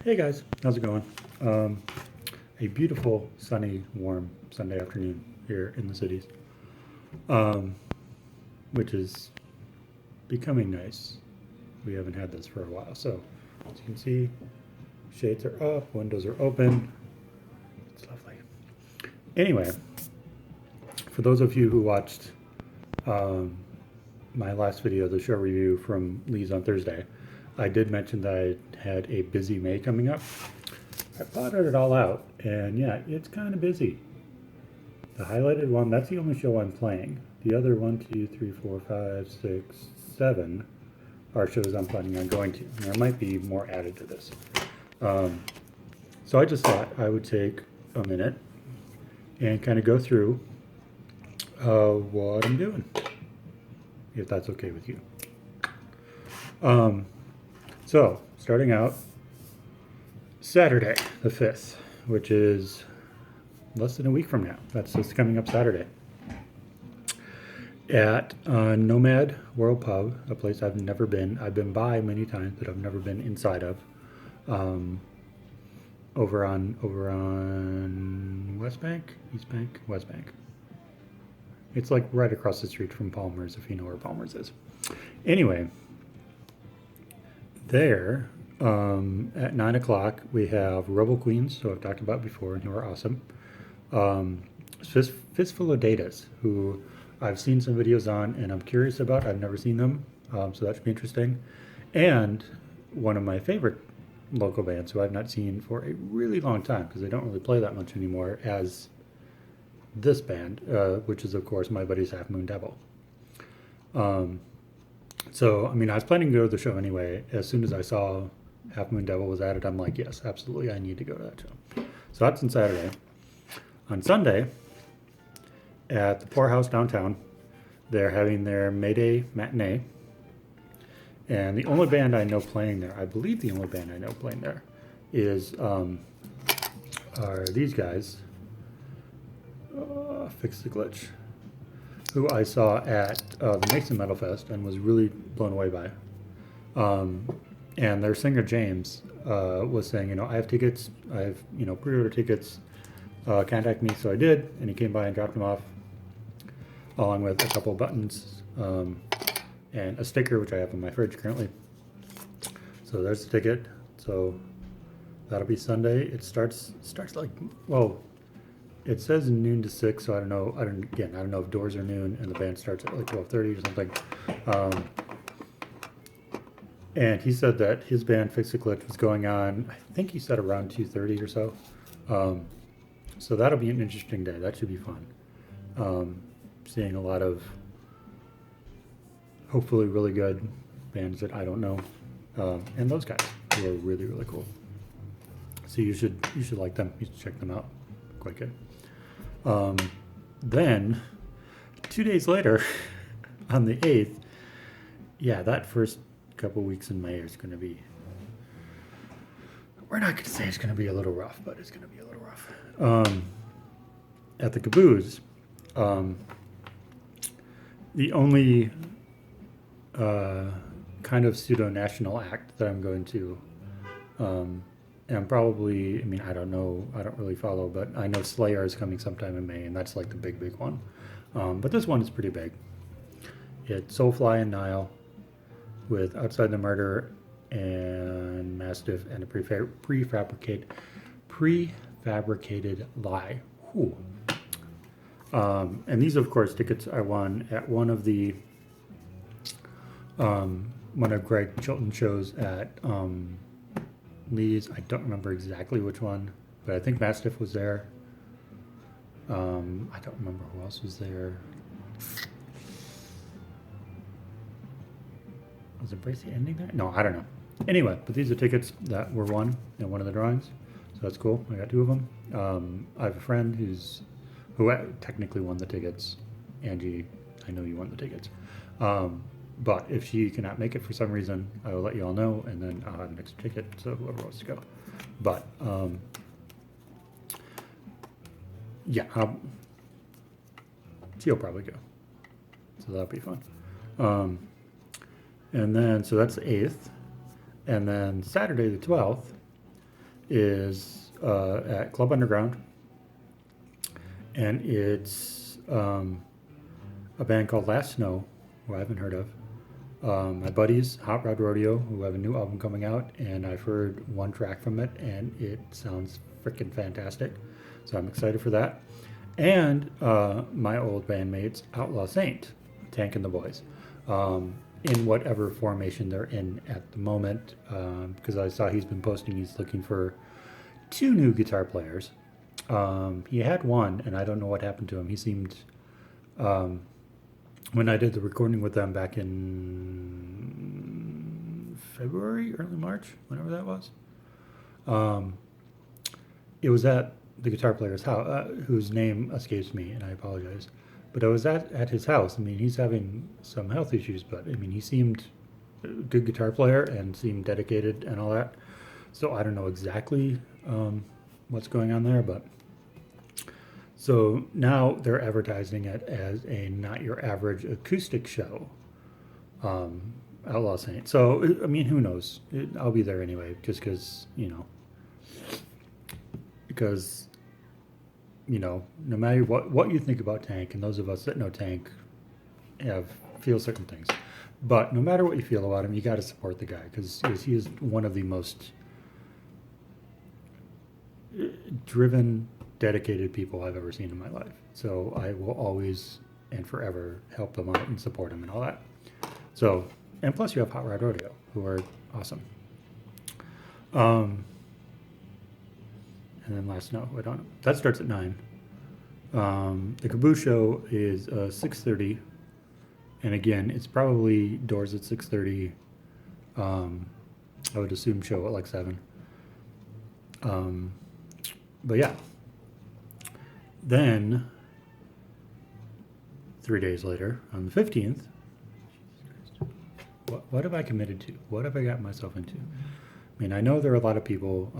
Hey guys, how's it going? Um, a beautiful, sunny, warm Sunday afternoon here in the cities, um, which is becoming nice. We haven't had this for a while, so as you can see, shades are up, windows are open. It's lovely. Anyway, for those of you who watched um, my last video, the show review from Lee's on Thursday, I did mention that I had a busy May coming up. I plotted it all out, and yeah, it's kind of busy. The highlighted one, that's the only show I'm playing. The other 7 are shows I'm planning on going to. And there might be more added to this. Um, so I just thought I would take a minute and kind of go through what I'm doing, if that's okay with you. So, starting out, Saturday, the 5th, which is less than a week from now. That's this coming up Saturday. At Nomad World Pub, a place I've never been. I've been by many times, but I've never been inside of. Um, over on West Bank, East Bank, West Bank. It's like right across the street from Palmer's, if you know where Palmer's is. Anyway, there at 9 o'clock we have Rebel Queens, who I've talked about before, and who are awesome. Fistful of Datas, who I've seen some videos on and I'm curious about. I've never seen them, so that should be interesting. And one of my favorite local bands who I've not seen for a really long time, because they don't really play that much anymore, as this band, which is, of course, my buddy's Half Moon Devil. So, I mean, I was planning to go to the show anyway. As soon as I saw Half Moon Devil was added, I'm like, yes, absolutely, I need to go to that show. So that's on Saturday. On Sunday, at the Poorhouse downtown, they're having their May Day matinee. And the only band I know playing there, I believe the only band I know playing there, is are these guys, Fix the Glitch, who I saw at the Mason Metal Fest and was really blown away by. And their singer James was saying, I have tickets, I have pre-order tickets. Contact me, so I did, and he came by and dropped them off, along with a couple buttons and a sticker, which I have in my fridge currently. So there's the ticket. So that'll be Sunday. It starts like, well, it says noon to 6, so I don't know. I don't know if doors are noon and the band starts at like 12:30 or something. And he said that his band Fix a Glitch was going on, I think he said around 2:30 or so. So that'll be an interesting day. That should be fun. Seeing a lot of hopefully really good bands that I don't know, and those guys who are really, really cool. So you should like them. You should check them out. Quite good. Then 2 days later, on the 8th, yeah, that first couple weeks in May is going to be. We're not going to say it's going to be a little rough, but it's going to be a little rough. At the Caboose, the only kind of pseudo-national act that I'm going to, and probably, I mean, I don't know, I don't really follow, but I know Slayer is coming sometime in May, and that's like the big one. But this one is pretty big. It's Soulfly and Nile, with Outside the Murder and Mastiff and a prefabricated lie. Whew. And these, of course, tickets I won at one of Greg Chilton's shows at Lee's. I don't remember exactly which one, but I think Mastiff was there. I don't remember who else was there. Was Bracy ending there? No, I don't know. Anyway, but these are tickets that were won in one of the drawings, so that's cool. I got 2 of them. I have a friend who technically won the tickets. Angie, I know you won the tickets. But if she cannot make it for some reason, I will let you all know, and then I'll have an extra ticket, so whoever wants to go. But, yeah, she'll probably go. So that'll be fun. And then, so that's the 8th. And then Saturday the 12th, is at Club Underground, and it's a band called Last Snow, who I haven't heard of. My buddies, Hot Rod Rodeo, who have a new album coming out, and I've heard one track from it, and it sounds freaking fantastic. So I'm excited for that. And my old bandmates, Outlaw Saint, Tank and the Boys, in whatever formation they're in at the moment, because I saw he's been posting he's looking for 2 new guitar players. He had one, and I don't know what happened to him. He seemed, when I did the recording with them back in February, early March, whenever that was, it was at the guitar player's house, whose name escapes me, and I apologize. But I was at his house. I mean, he's having some health issues, but I mean, he seemed a good guitar player and seemed dedicated and all that. So I don't know exactly what's going on there, but so now they're advertising it as a not your average acoustic show. Outlaw Saint. So I mean, who knows? I'll be there anyway, just because no matter what you think about Tank, and those of us that know Tank feel certain things, but no matter what you feel about him, you got to support the guy because he is one of the most driven, dedicated people I've ever seen in my life. So I will always and forever help him out and support him and all that. So, and plus you have Hot Rod Rodeo, who are awesome. And then Last Snow, I don't know. That starts at 9. The Caboose show is 6:30, and again, it's probably doors at 6:30. I would assume show at like 7. But yeah. Then 3 days later, on the 15th, what have I committed to? What have I gotten myself into? I mean, I know there are a lot of people.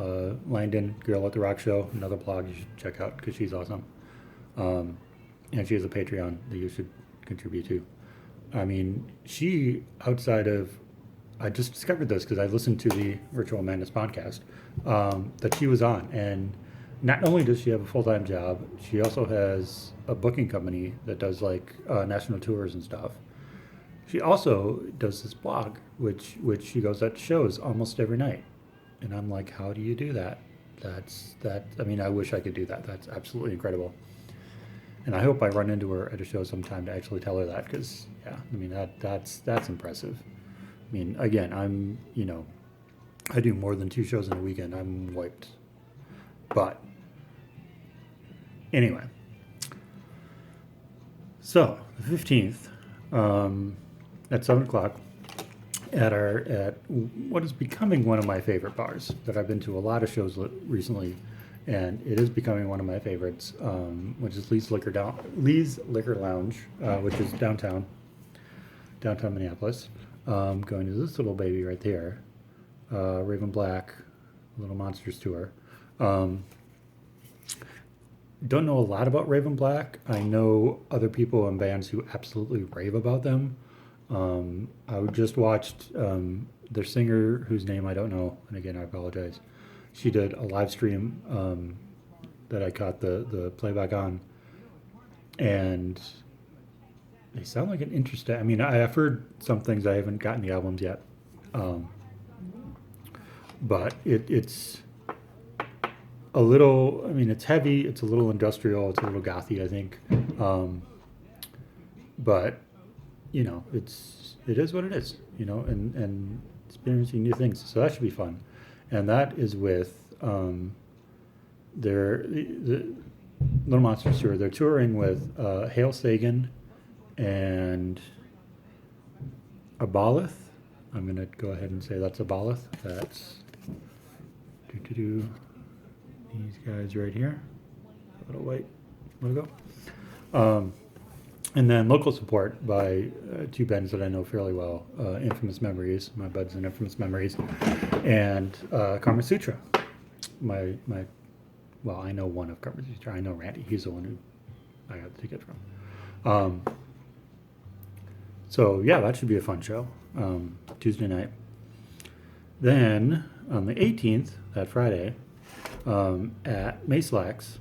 Langdon, Girl at the Rock Show, another blog you should check out because she's awesome. And she has a Patreon that you should contribute to. I mean, she, outside of, I just discovered this because I listened to the Virtual Madness podcast that she was on. And not only does she have a full-time job, she also has a booking company that does like national tours and stuff. She also does this blog, which she goes at shows almost every night. And I'm like, how do you do that? I mean, I wish I could do that. That's absolutely incredible. And I hope I run into her at a show sometime to actually tell her that, because, yeah, I mean, that's impressive. I mean, again, I do more than 2 shows in a weekend. I'm wiped. But anyway, so the 15th, at 7 o'clock, at what is becoming one of my favorite bars that I've been to a lot of shows recently, and it is becoming one of my favorites, which is Lee's Liquor Lounge, which is downtown Minneapolis. Going to this little baby right there, Raven Black, Little Monsters tour. Don't know a lot about Raven Black. I know other people in bands who absolutely rave about them. I just watched their singer, whose name I don't know, and again I apologize. She did a live stream that I caught the playback on, and they sound like an interesting. I mean, I've heard some things. I haven't gotten the albums yet, but it's a little. I mean, it's heavy. It's a little industrial. It's a little gothy, I think. But it is what it is. And experiencing new things. So that should be fun. And that is with the Little Monsters tour. They're touring with Hale Sagan and Aboleth. I'm going to go ahead and say that's Aboleth. That's these guys right here. A little white logo. And then local support by 2 bands that I know fairly well, Infamous Memories, my buds in Infamous Memories, and Karma Sutra. I know one of Karma Sutra. I know Randy. He's the one who I got the ticket from. So yeah, that should be a fun show. Tuesday night. Then on the 18th, that Friday, at Mayslax.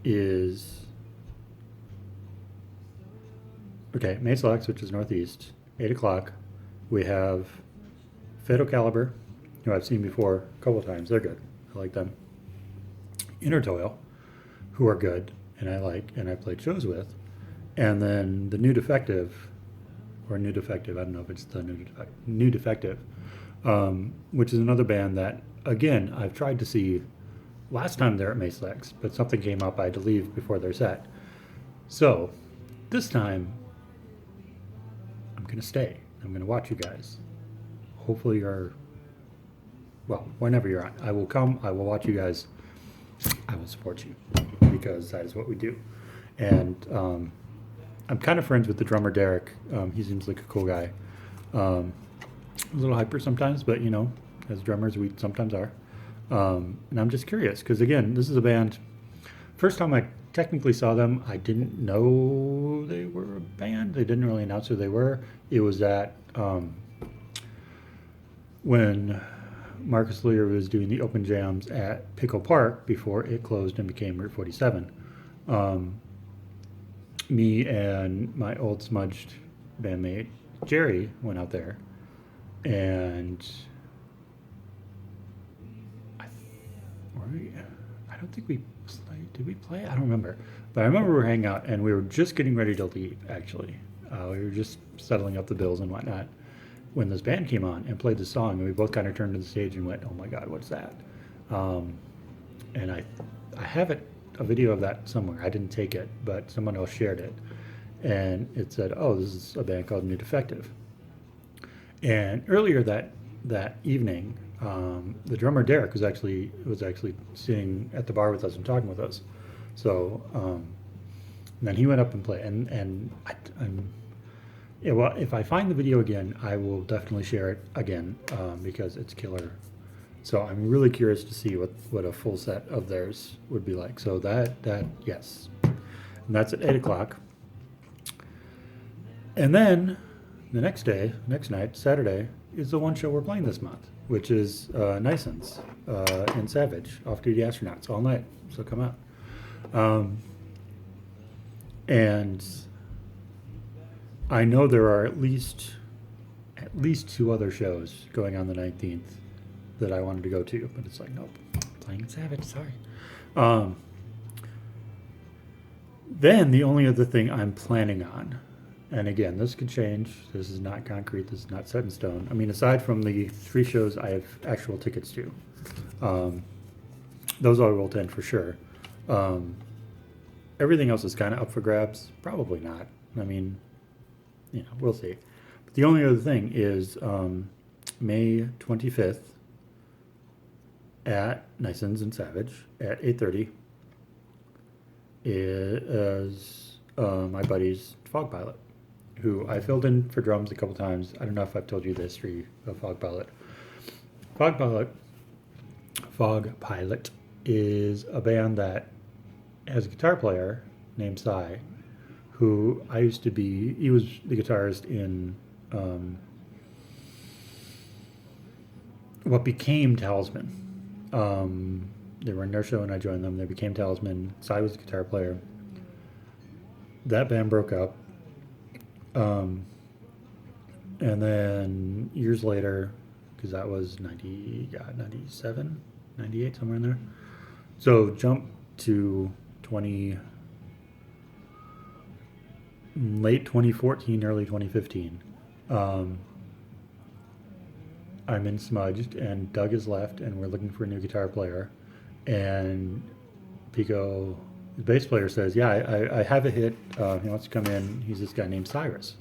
Is okay, Mayslax, which is northeast, 8 o'clock. We have Fatal Caliber, who I've seen before a couple times. They're good. I like them. Inner Toil, who are good, and I like, and I played shows with. And then the New Defective, or New Defective, I don't know if it's the New Defective, which is another band that, again, I've tried to see last time they're at Mayslax, but something came up. I had to leave before their set. So this time, I'm going to stay. I'm going to watch you guys. Hopefully you're, well, whenever you're on. I will come. I will watch you guys. I will support you because that is what we do. And I'm kind of friends with the drummer, Derek. He seems like a cool guy. A little hyper sometimes, but you know, as drummers, we sometimes are. And I'm just curious because, again, this is a band. First time I technically saw them, I didn't know they were a band. They didn't really announce who they were. It was at when Marcus Lear was doing the open jams at Pickle Park before it closed and became Route 47. Me and my old smudged bandmate Jerry went out there, and I don't think we played. Did we play? I don't remember. But I remember we were hanging out, and we were just getting ready to leave, actually. We were just settling up the bills and whatnot when this band came on and played the song, and we both kind of turned to the stage and went, oh my God, what's that? And I have a video of that somewhere. I didn't take it, but someone else shared it. And it said, oh, this is a band called New Defective. And earlier that evening, the drummer Derek was actually sitting at the bar with us and talking with us. So then he went up and played, and yeah, well, if I find the video again, I will definitely share it again because it's killer. So I'm really curious to see what a full set of theirs would be like. So that yes, and that's at 8 o'clock. And then the next night, Saturday, is the one show we're playing this month, which is Nicens in Savage, Off-Duty Astronauts, all night. So come out. And I know there are at least 2 other shows going on the 19th that I wanted to go to, but it's like, nope, playing in Savage, sorry. Then the only other thing I'm planning on, and again, this could change. This is not concrete. This is not set in stone. I mean, aside from the 3 shows I have actual tickets to, those I will attend for sure. Everything else is kind of up for grabs. Probably not. I mean, you know, we'll see. But the only other thing is May 25th at Nicens and Savage at 8:30 is my buddy's Fog Pilot, who I filled in for drums a couple times. I don't know if I've told you the history of Fog Pilot. Fog Pilot is a band that has a guitar player named Cy, who he was the guitarist in what became Talisman. They were in their show and I joined them. They became Talisman. Cy was the guitar player. That band broke up. And then years later, because that was 97, 98, somewhere in there. So jump to late 2014, early 2015. I'm in Smudged, and Doug has left, and we're looking for a new guitar player. And Pico, the bass player, says, yeah, I have a hit. He wants to come in. He's this guy named Cyrus.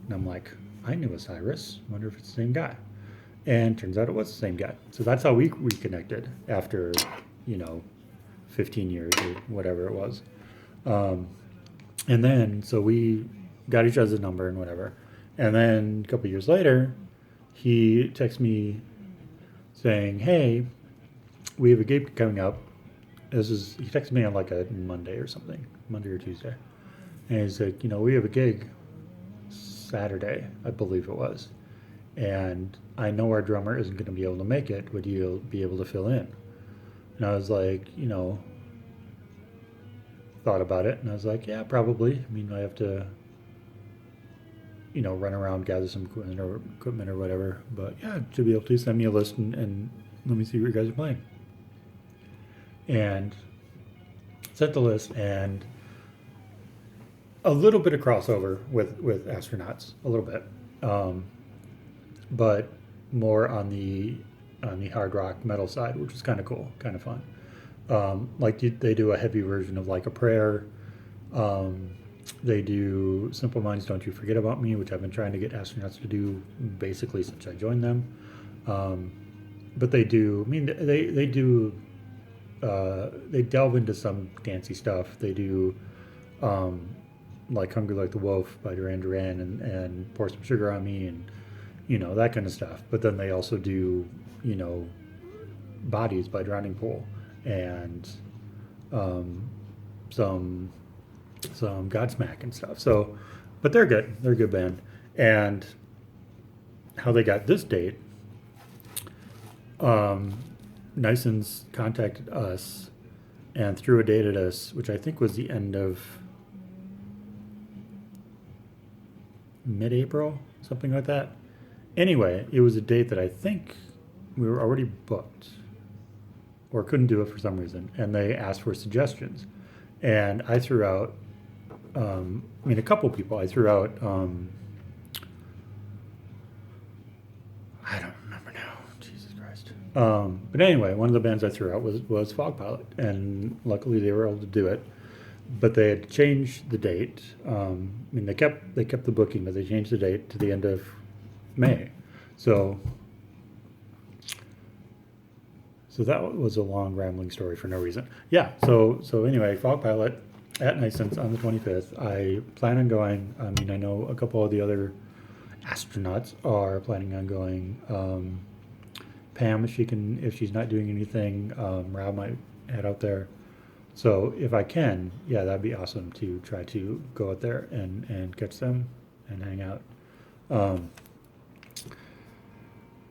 And I'm like, I knew a Cyrus. I wonder if it's the same guy. And turns out it was the same guy. So that's how we reconnected after, 15 years or whatever it was. And then, so we got each other's number and whatever. And then a couple years later, he texts me saying, hey, we have a gig coming up. He texted me on like a Monday or something, Monday or Tuesday. And he's like, we have a gig Saturday, I believe it was. and I know our drummer isn't going to be able to make it. Would you be able to fill in? And I was like, thought about it, and I was like, yeah, probably. I mean, I have to, run around, gather some equipment or whatever. But yeah, to be able to send me a list and let me see what you guys are playing. And sent the list, and a little bit of crossover with astronauts, a little bit, but more on the hard rock metal side, which is kind of cool, kind of fun. They do a heavy version of Like a Prayer. They do Simple Minds, Don't You Forget About Me, which I've been trying to get astronauts to do basically since I joined them. But they do, I mean, they do, they delve into some dancey stuff. They do, like Hungry Like the Wolf by Duran Duran and Pour Some Sugar on Me and, that kind of stuff. But then they also do, Bodies by Drowning Pool and some Godsmack and stuff. So, but they're good. They're a good band. And how they got this date, Nison's contacted us and threw a date at us, which I think was the end of mid-April, something like that. Anyway, it was a date that I think we were already booked or couldn't do it for some reason, and they asked for suggestions. And I threw out, a couple people. I threw out, I don't remember now, Jesus Christ. But anyway, one of the bands I threw out was Fog Pilot, and luckily they were able to do it. But they had changed the date. They kept the booking, but they changed the date to the end of May. So that was a long rambling story for no reason. Yeah. So anyway, Fog Pilot at Nison's on the 25th. I plan on going. I know a couple of the other astronauts are planning on going. Pam, if she's not doing anything, Rob might head out there. So if I can, yeah, that'd be awesome to try to go out there and catch them and hang out.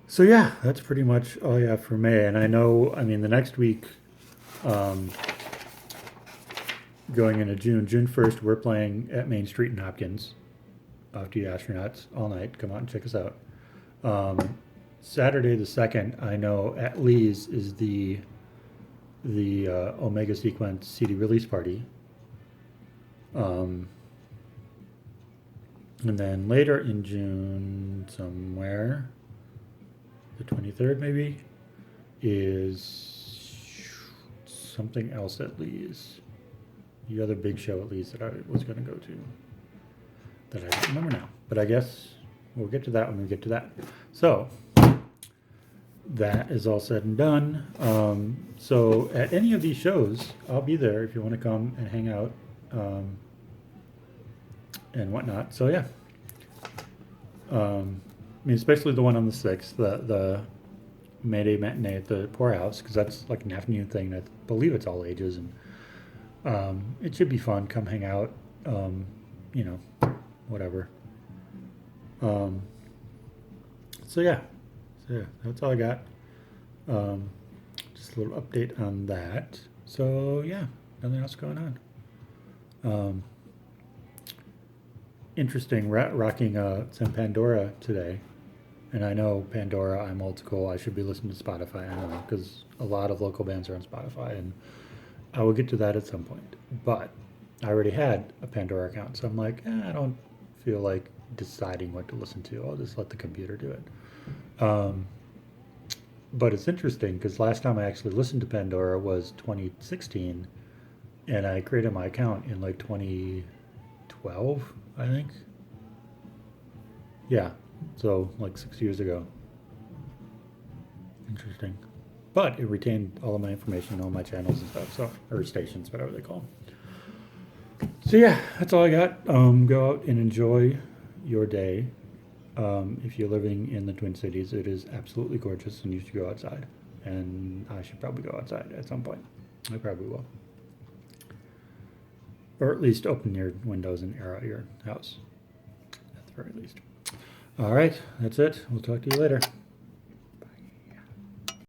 So yeah, that's pretty much all I have for May. And I know, the next week, going into June 1st, we're playing at Main Street in Hopkins. Off to you astronauts all night. Come out and check us out. Saturday the 2nd, I know at Lee's is the Omega Sequence CD release party. And then later in June, somewhere, the 23rd maybe, is something else at Lee's. The other big show at Lee's that I was going to go to that I don't remember now. But I guess we'll get to that when we get to that. So that is all said and done. So at any of these shows, I'll be there if you want to come and hang out and whatnot. So yeah. Especially the one on the 6th, the May Day matinee at the Poorhouse, because that's like an afternoon thing. I believe it's all ages, and it should be fun. Come hang out, whatever. So yeah, that's all I got. Just a little update on that. So yeah, nothing else going on. Interesting, rocking some Pandora today. And I know Pandora, I'm old school. I should be listening to Spotify, I know, because a lot of local bands are on Spotify, and I will get to that at some point. But I already had a Pandora account, so I'm like, I don't feel like deciding what to listen to. I'll just let the computer do it. But it's interesting because last time I actually listened to Pandora was 2016, and I created my account in like 2012, I think. Yeah, so like 6 years ago. Interesting. But it retained all of my information, all my channels and stuff, so, or stations, whatever they call them. So yeah, that's all I got. Go out and enjoy your day. If you're living in the Twin Cities, it is absolutely gorgeous, and you should go outside. And I should probably go outside at some point. I probably will. Or at least open your windows and air out your house, at the very least. All right, that's it. We'll talk to you later.